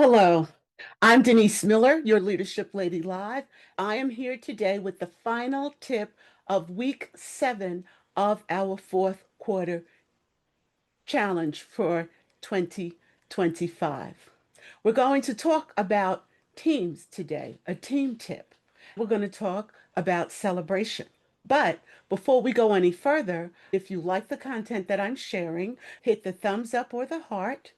Hello, I'm Denise Miller, your Leadership Lady Live. I am here today with the final tip of week 7 of our fourth quarter challenge for 2025. We're going to talk about teams today, a team tip. We're going to talk about celebration. But before we go any further, if you like the content that I'm sharing, hit the thumbs up or the heart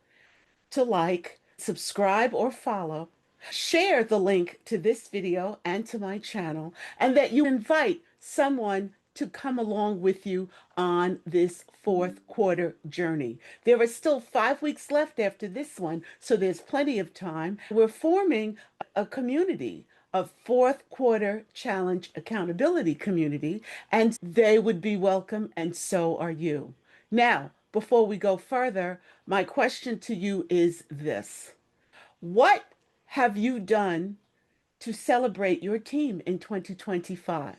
to like, subscribe, or follow. Share the link to this video and to my channel, and that you invite someone to come along with you on this fourth quarter journey. There are still 5 weeks left after this one, so there's plenty of time. We're forming a community, a fourth quarter challenge accountability community, and they would be welcome, and so are you. Now, before we go further, my question to you is this. What have you done to celebrate your team in 2025?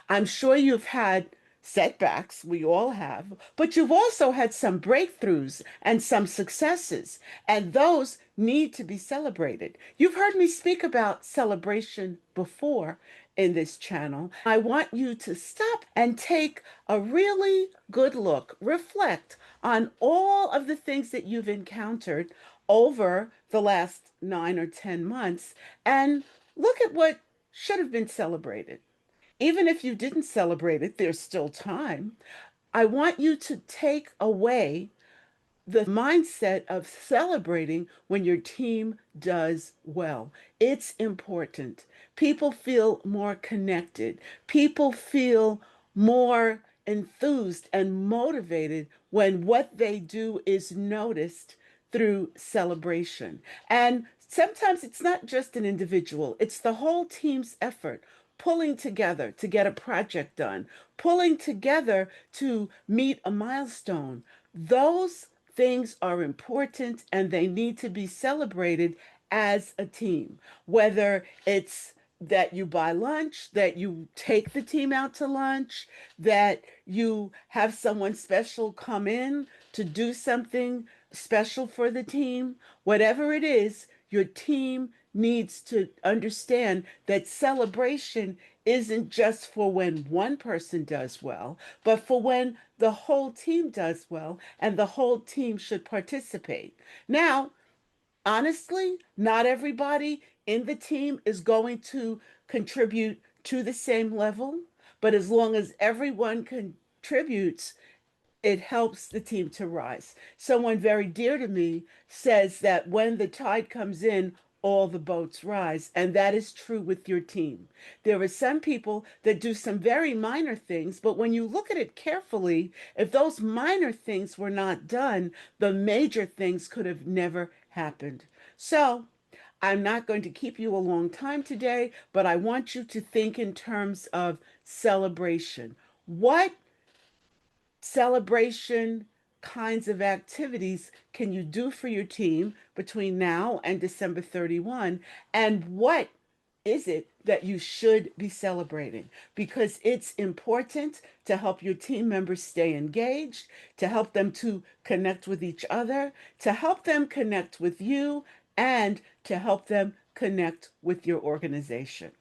I'm sure you've had setbacks, we all have, but you've also had some breakthroughs and some successes, and those need to be celebrated. You've heard me speak about celebration before in this channel. I want you to stop and take a really good look, reflect on all of the things that you've encountered over the last 9 or 10 months, and look at what should have been celebrated. Even if you didn't celebrate it, there's still time. I want you to take away the mindset of celebrating when your team does well. It's important. People feel more connected. People feel more enthused and motivated when what they do is noticed through celebration. And sometimes it's not just an individual, it's the whole team's effort. Pulling together to get a project done, pulling together to meet a milestone. Those things are important and they need to be celebrated as a team. Whether it's that you buy lunch, that you take the team out to lunch, that you have someone special come in to do something special for the team, whatever it is, your team needs to understand that celebration isn't just for when one person does well, but for when the whole team does well, and the whole team should participate. Now, honestly, not everybody in the team is going to contribute to the same level, but as long as everyone contributes, it helps the team to rise. Someone very dear to me says that when the tide comes in, all the boats rise. And that is true with your team. There are some people that do some very minor things, but when you look at it carefully, if those minor things were not done, the major things could have never happened. So I'm not going to keep you a long time today, but I want you to think in terms of celebration. What celebration kinds of activities can you do for your team between now and December 31? And what is it that you should be celebrating? Because it's important to help your team members stay engaged, to help them to connect with each other, to help them connect with you, and to help them connect with your organization.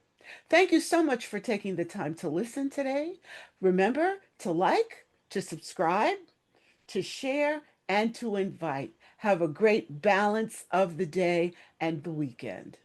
Thank you so much for taking the time to listen today. Remember to like, to subscribe, to share, and to invite. Have a great balance of the day and the weekend.